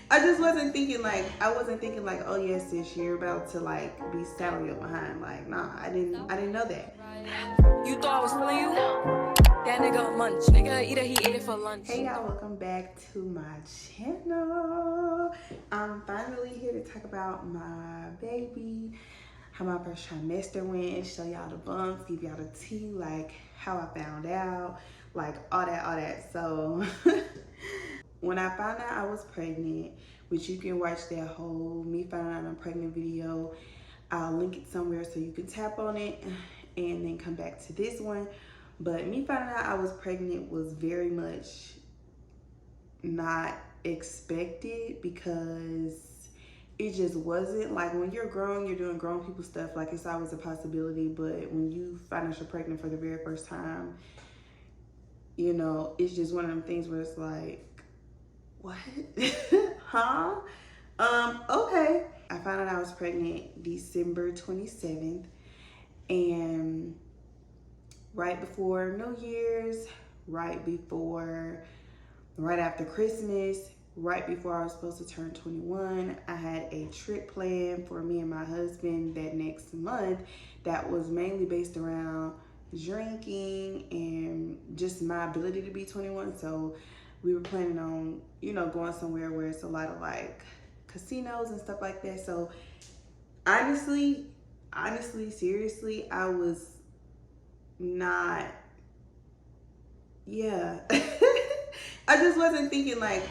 I just wasn't thinking like, oh yes, sis, you're about to like be saddling your behind. Like, nah, I didn't know that. You thought I was feeling you? That nigga a munch. Nigga, either he ate it for lunch. Hey y'all, welcome back to my channel. I'm finally here to talk about my baby, how my first trimester went, show y'all the bumps, give y'all the tea, like how I found out, like all that. So when I found out I was pregnant, which you can watch that whole me finding out I'm pregnant video, I'll link it somewhere so you can tap on it and then come back to this one. But me finding out I was pregnant was very much not expected, because it just wasn't. Like, when you're grown, you're doing grown people stuff, like it's always a possibility. But when you find out you're pregnant for the very first time, you know, it's just one of them things where it's like, what? Huh? Okay. I found out I was pregnant December 27th, and right before New Year's, right after Christmas, right before I was supposed to turn 21, I had a trip planned for me and my husband that next month that was mainly based around drinking and just my ability to be 21. So we were planning on, you know, going somewhere where it's a lot of like casinos and stuff like that. So honestly, seriously, I was not, yeah. I just wasn't thinking like,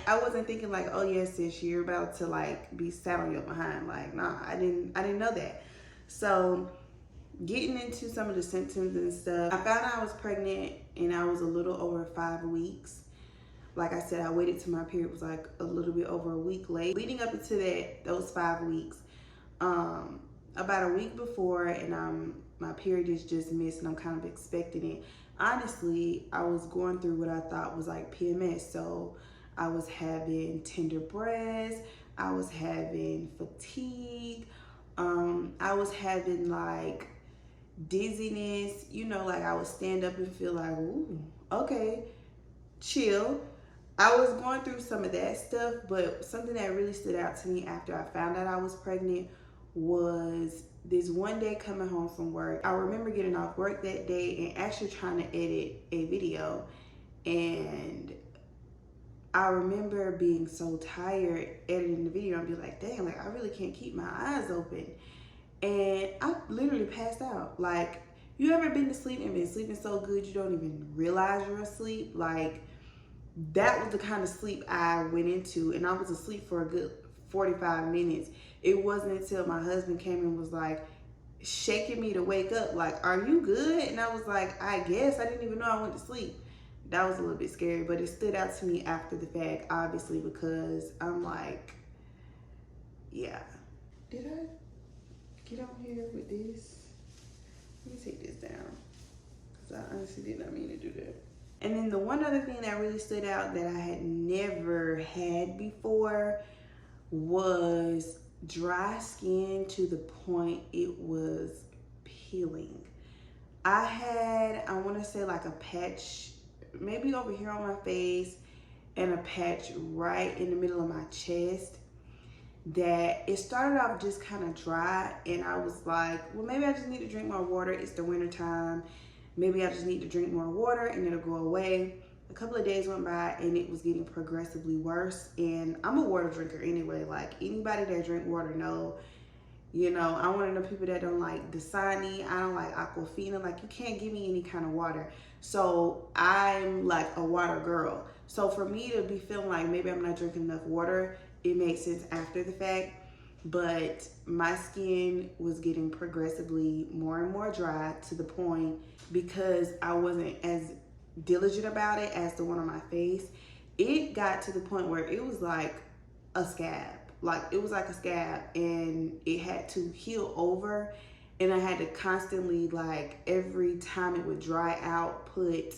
oh yes, sis, you're about to like be saddling your behind. Like, nah, I didn't know that. So getting into some of the symptoms and stuff, I found out I was pregnant and I was a little over 5 weeks. Like I said, I waited till my period was like a little bit over a week late. Leading up into those 5 weeks, about a week before, and my period is just missed and I'm kind of expecting it. Honestly, I was going through what I thought was like PMS. So I was having tender breasts, I was having fatigue, I was having like dizziness, you know, like I would stand up and feel like, ooh, okay, chill. I was going through some of that stuff, but something that really stood out to me after I found out I was pregnant was this one day coming home from work. I remember getting off work that day and actually trying to edit a video, and I remember being so tired editing the video and be like, dang, like I really can't keep my eyes open. And I literally passed out. Like, you ever been to sleep and been sleeping so good you don't even realize you're asleep? Like, that was the kind of sleep I went into, and I was asleep for a good 45 minutes. It wasn't until my husband came and was like shaking me to wake up, like, are you good? And I was like, I guess. I didn't even know I went to sleep. That was a little bit scary, but it stood out to me after the fact, obviously, because I'm like, yeah. Did I get on here with this? Let me take this down, because I honestly did not mean to do that. And then the one other thing that really stood out that I had never had before was dry skin to the point it was peeling. I had, I want to say like a patch, maybe over here on my face, and a patch right in the middle of my chest, that it started off just kind of dry, and I was like, well, maybe I just need to drink more water. It's the winter time. Maybe I just need to drink more water and it'll go away. A couple of days went by and it was getting progressively worse. And I'm a water drinker anyway. Like, anybody that drink water know, you know, I'm one of the people that don't like Dasani. I don't like Aquafina. Like, you can't give me any kind of water. So I'm like a water girl. So for me to be feeling like maybe I'm not drinking enough water, it makes sense after the fact. But my skin was getting progressively more and more dry, to the point, because I wasn't as diligent about it as the one on my face, it got to the point where it was like a scab. Like, it was like a scab, and it had to heal over, and I had to constantly, like, every time it would dry out, put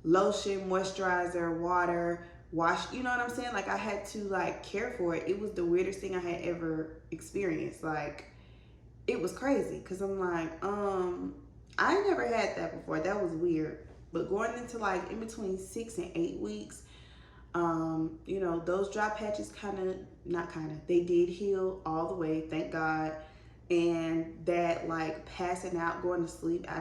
lotion, moisturizer, water, wash, you know what I'm saying? Like, I had to like care for it. It was the weirdest thing I had ever experienced. Like, it was crazy, because I'm like, I never had that before. That was weird. But going into like in between 6 and 8 weeks, You know, those dry patches they did heal all the way, thank God. And that like passing out, going to sleep, I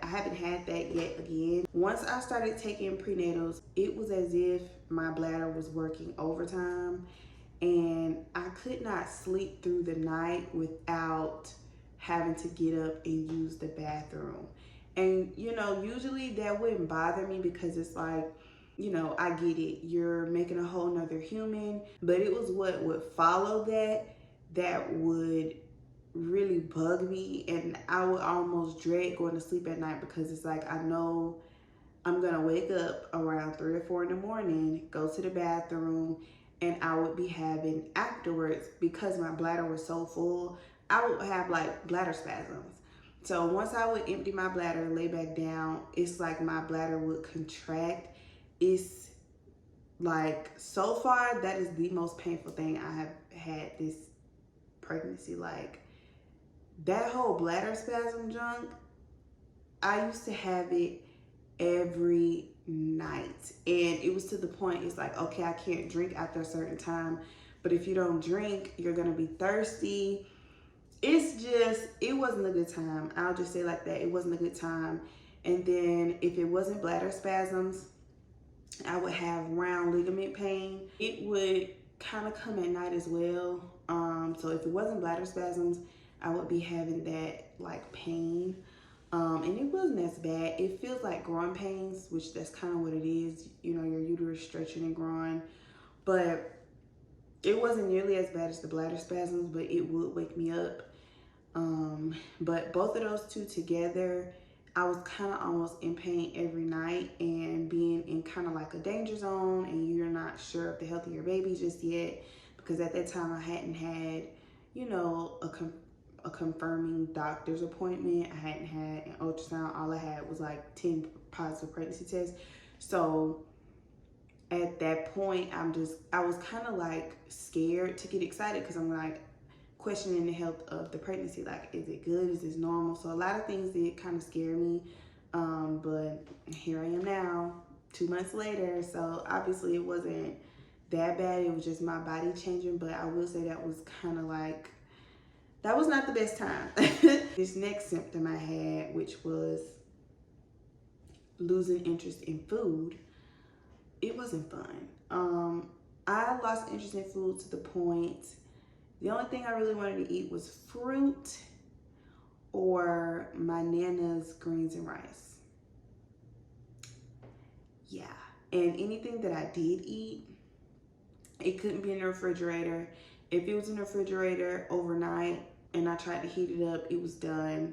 haven't had that yet again. Once I started taking prenatals, it was as if my bladder was working overtime, and I could not sleep through the night without having to get up and use the bathroom. And you know, usually that wouldn't bother me because it's like, you know, I get it. You're making a whole nother human. But it was what would follow that would really bug me. And I would almost dread going to sleep at night because it's like, I know I'm going to wake up around 3 or 4 in the morning, go to the bathroom, and I would be having afterwards, because my bladder was so full, I would have like bladder spasms. So once I would empty my bladder and lay back down, it's like my bladder would contract. It's like, so far, that is the most painful thing I have had this pregnancy. Like, that whole bladder spasm junk, I used to have it every night. And it was to the point, it's like, okay, I can't drink after a certain time. But if you don't drink, you're going to be thirsty. It's just, it wasn't a good time. I'll just say like that. It wasn't a good time. And then if it wasn't bladder spasms, I would have round ligament pain. It would kind of come at night as well. So if it wasn't bladder spasms, I would be having that like pain. And it wasn't as bad. It feels like growing pains, which that's kind of what it is. You know, your uterus stretching and growing. But it wasn't nearly as bad as the bladder spasms, but it would wake me up. But both of those two together, I was kind of almost in pain every night, and being in kind of like a danger zone, and you're not sure of the health of your baby just yet, because at that time I hadn't had, you know, a confirming doctor's appointment. I hadn't had an ultrasound. All I had was like 10 positive pregnancy tests. So at that point, I was kind of like scared to get excited, because I'm like questioning the health of the pregnancy. Like, is it good? Is this normal? So a lot of things did kind of scare me. But here I am now, 2 months later. So obviously it wasn't that bad. It was just my body changing. But I will say that was kind of like, that was not the best time. This next symptom I had, which was losing interest in food, it wasn't fun. I lost interest in food to the point, the only thing I really wanted to eat was fruit or my Nana's greens and rice. Yeah, and anything that I did eat, it couldn't be in the refrigerator. If it was in the refrigerator overnight and I tried to heat it up, it was done.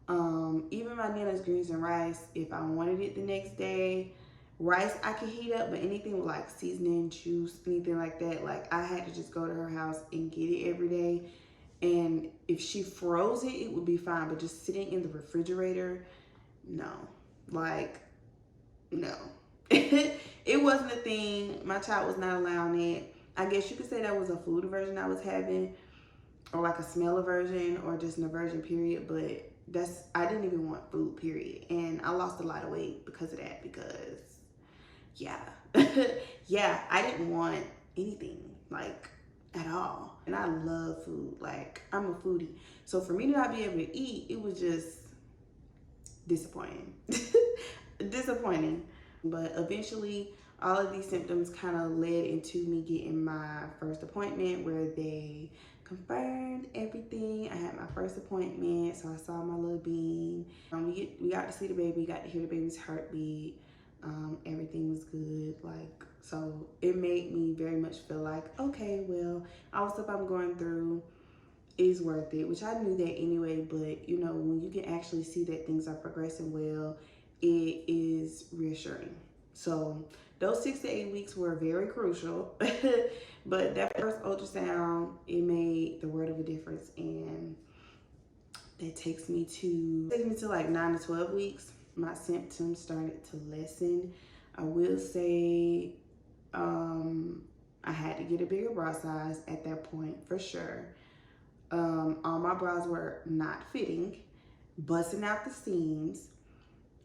Even my Nana's greens and rice, if I wanted it the next day, rice I could heat up, but anything with like seasoning, juice, anything like that, like I had to just go to her house and get it every day. And if she froze it, it would be fine, but just sitting in the refrigerator, no. Like, no. It wasn't a thing. My child was not allowing it. I guess you could say that was a food aversion I was having, or like a smell aversion, or just an aversion period. But I didn't even want food, period. And I lost a lot of weight because of that, because yeah. Yeah, I didn't want anything, like, at all. And I love food. Like, I'm a foodie. So for me to not be able to eat, it was just disappointing. Disappointing. But eventually, all of these symptoms kind of led into me getting my first appointment, where they confirmed everything. I had my first appointment, so I saw my little bean. We got to see the baby, got to hear the baby's heartbeat. Everything was good. Like, so it made me very much feel like, okay, well, all the stuff I'm going through is worth it, which I knew that anyway. But you know, when you can actually see that things are progressing well, it is reassuring. So those 6 to 8 weeks were very crucial. But that first ultrasound, it made the world of a difference. And that takes me to like 9 to 12 weeks. My symptoms started to lessen. I will say I had to get a bigger bra size at that point, for sure. All my bras were not fitting, busting out the seams,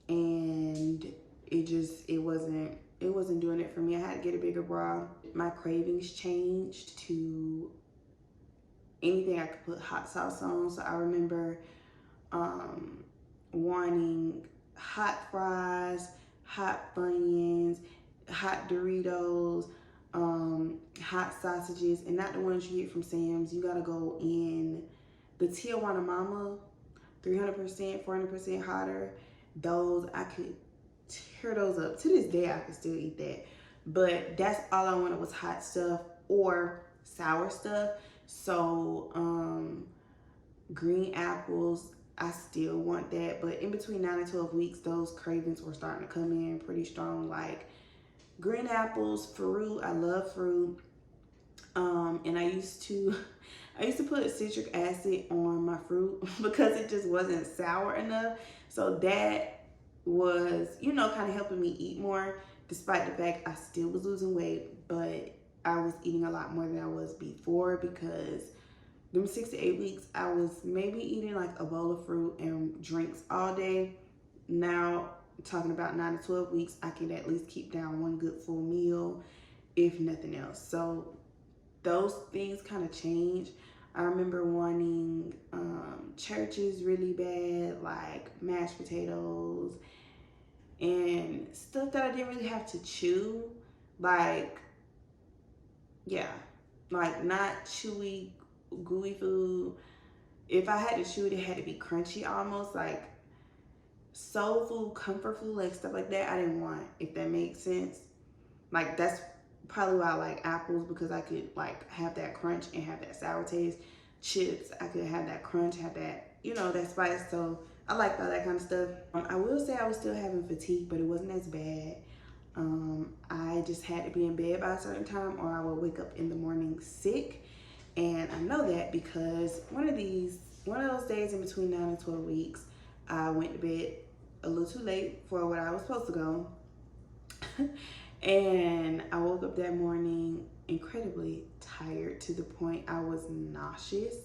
and it wasn't it wasn't doing it for me. I had to get a bigger bra. My cravings changed to anything I could put hot sauce on. So I remember wanting hot fries, hot Funyuns, hot Doritos, hot sausages, and not the ones you get from Sam's. You gotta go in the Tijuana Mama, 300%, 400% hotter. Those, I could tear those up. To this day, I can still eat that. But that's all I wanted was hot stuff or sour stuff. So, green apples, I still want that. But in between 9 and 12 weeks, those cravings were starting to come in pretty strong. Like green apples, fruit, I love fruit. And I used to put citric acid on my fruit because it just wasn't sour enough. So that was, you know, kind of helping me eat more, despite the fact I still was losing weight, but I was eating a lot more than I was before, because them 6 to 8 weeks, I was maybe eating like a bowl of fruit and drinks all day. Now, talking about 9 to 12 weeks, I can at least keep down one good full meal, if nothing else. So those things kind of change. I remember wanting churches really bad, like mashed potatoes and stuff that I didn't really have to chew. Like, yeah, like not chewy, gooey food. If I had to chew it, it had to be crunchy almost, like soul food, comfort food, like stuff like that I didn't want, if that makes sense. Like that's probably why I like apples, because I could like have that crunch and have that sour taste. Chips, I could have that crunch, have that, you know, that spice. So I liked all that kind of stuff. I will say I was still having fatigue, but it wasn't as bad. I just had to be in bed by a certain time, or I would wake up in the morning sick. And I know that because one of those days in between 9 and 12 weeks, I went to bed a little too late for what I was supposed to go. And I woke up that morning incredibly tired, to the point I was nauseous.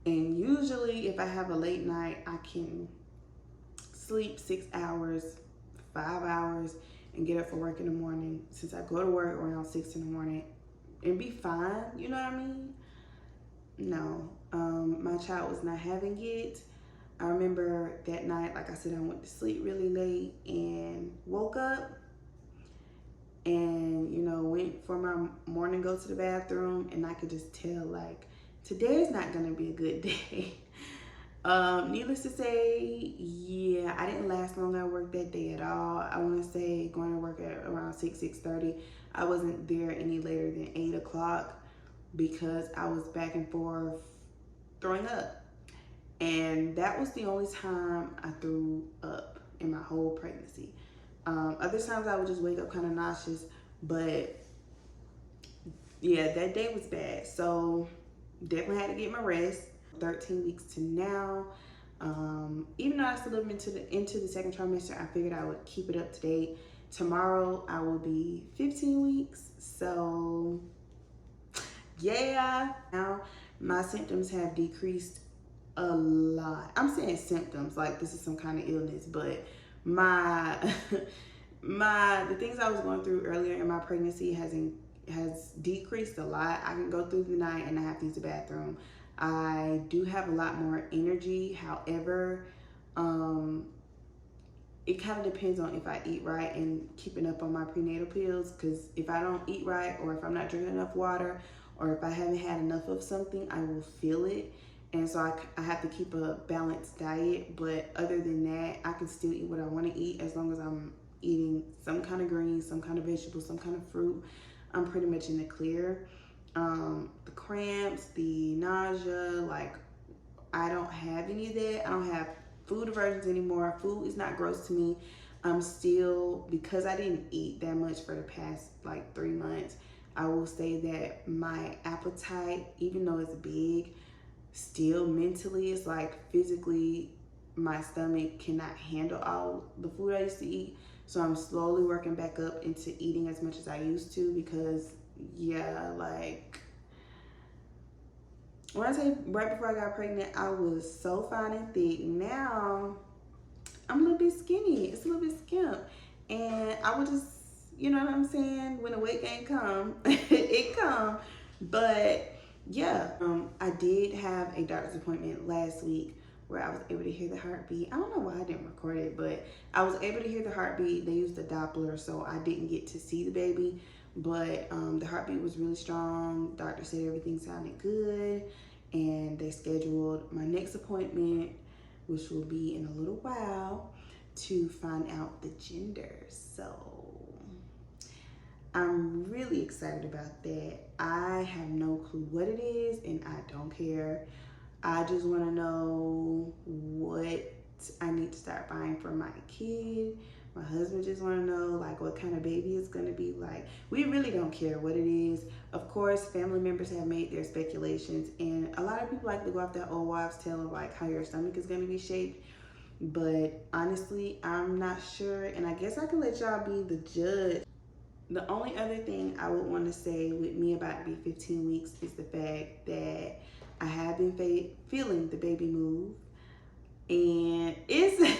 And usually if I have a late night, I can sleep 6 hours, 5 hours, and get up for work in the morning, since I go to work around 6 in the morning, and be fine, you know what I mean? No, my child was not having it. I remember that night, like I said, I went to sleep really late and woke up and, you know, went for my morning go to the bathroom, and I could just tell, like, today is not gonna be a good day. Needless to say, yeah, I didn't last long at work that day at all. I want to say going to work at around 6:30. I wasn't there any later than 8 o'clock because I was back and forth throwing up. And that was the only time I threw up in my whole pregnancy. Other times I would just wake up kind of nauseous, but yeah, that day was bad. So definitely had to get my rest. 13 weeks to now. Even though I still live into the second trimester, I figured I would keep it up to date. Tomorrow I will be 15 weeks. So yeah, now my symptoms have decreased a lot. I'm saying symptoms like this is some kind of illness, but my the things I was going through earlier in my pregnancy has decreased a lot. I can go through the night and not have to use the bathroom. I do have a lot more energy. However, it kind of depends on if I eat right and keeping up on my prenatal pills, because if I don't eat right, or if I'm not drinking enough water, or if I haven't had enough of something, I will feel it. And so I have to keep a balanced diet. But other than that, I can still eat what I want to eat as long as I'm eating some kind of greens, some kind of vegetables, some kind of fruit. I'm pretty much in the clear. The cramps, the nausea, like I don't have any of that. I don't have food aversions anymore. Food is not gross to me. I'm still, because I didn't eat that much for the past like 3 months, I will say that my appetite, even though it's big, still mentally, it's like physically my stomach cannot handle all the food I used to eat. So I'm slowly working back up into eating as much as I used to, because yeah, like when I say right before I got pregnant, I was so fine and thick. Now I'm a little bit skinny. It's a little bit skimp. And I would just, You know what I'm saying? When the weight gain come, it come. But yeah, I did have a doctor's appointment last week where I was able to hear the heartbeat. I don't know why I didn't record it, but I was able to hear the heartbeat. They used the Doppler, so I didn't get to see the baby. But the heartbeat was really strong. Doctor said everything sounded good, and they scheduled my next appointment, which will be in a little while, to find out the gender. So I'm really excited about that. I have no clue what it is, and I don't care. I just want to know what I need to start buying for my kid. My husband just want to know like what kind of baby it's going to be like. We really don't care what it is. Of course, family members have made their speculations, and a lot of people like to go off that old wives' tale of like how your stomach is going to be shaped. But honestly, I'm not sure, and I guess I can let y'all be the judge. The only other thing I would want to say with me about to be 15 weeks is the fact that I have been feeling the baby move, and it's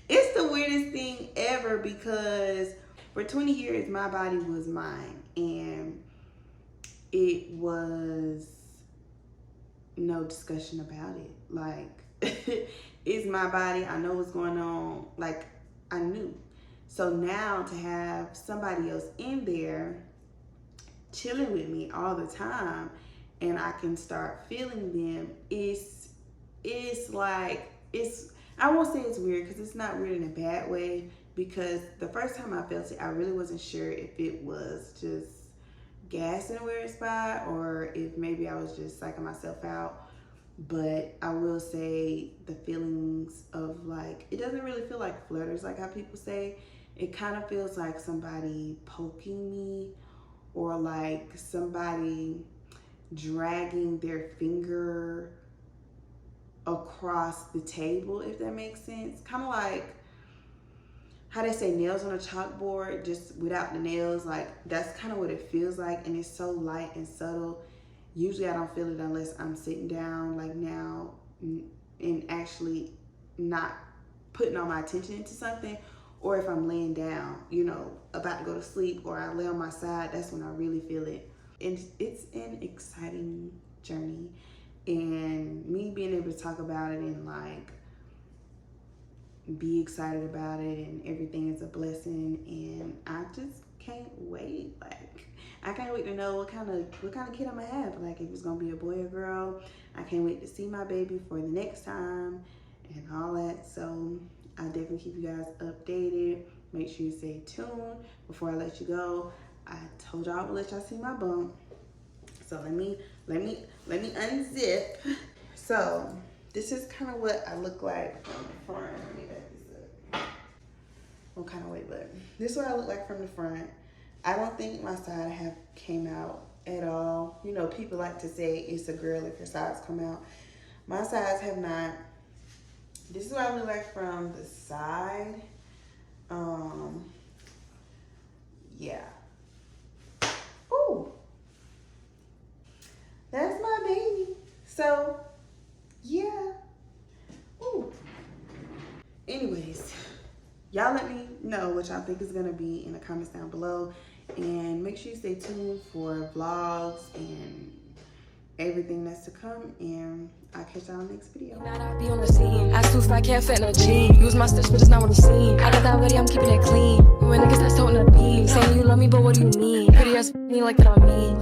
it's the weirdest thing ever because for 20 years my body was mine, and it was no discussion about it. Like it's my body. I know what's going on. Like I knew. So now to have somebody else in there chilling with me all the time, and I can start feeling them, it's like, I won't say it's weird because it's not weird in a bad way, because the first time I felt it, I really wasn't sure if it was just gas in a weird spot or if maybe I was just psyching myself out. But I will say the feelings of like, it doesn't really feel like flutters like how people say. It kind of feels like somebody poking me, or like somebody dragging their finger across the table, if that makes sense. Kind of like how they say nails on a chalkboard, just without the nails. Like that's kind of what it feels like, and it's so light and subtle. Usually I don't feel it unless I'm sitting down like now and actually not putting all my attention into something, or if I'm laying down, you know, about to go to sleep, or I lay on my side, that's when I really feel it. And it's an exciting journey, and me being able to talk about it and like be excited about it and everything is a blessing, and I just can't wait. Like I can't wait to know what kind of kid I'm gonna have, like if it's gonna be a boy or girl. I can't wait to see my baby for the next time and all that. So I'll definitely keep you guys updated. Make sure you stay tuned. Before I let you go, I told y'all I would let y'all see my bump. So let me unzip. So this is kind of what I look like from the front. Let me back this up. Well, kind of wait, but this is what I look like from the front. I don't think my side have came out at all. You know, people like to say it's a girl if your sides come out. My sides have not. This is what I look like from the side. Yeah. Ooh. That's my baby. So, yeah. Ooh. Anyways, y'all let me know what y'all think is gonna be in the comments down below. And make sure you stay tuned for vlogs and everything that's to come, and I'll catch y'all in the next video. I be on the scene. I too fat, can't fit no jeans. Use my stitch, but it's not on the scene. I got that ready, I'm keeping it clean. When niggas that's toting the beam. Saying you love me, but what do you mean? Pretty ass me like that on me.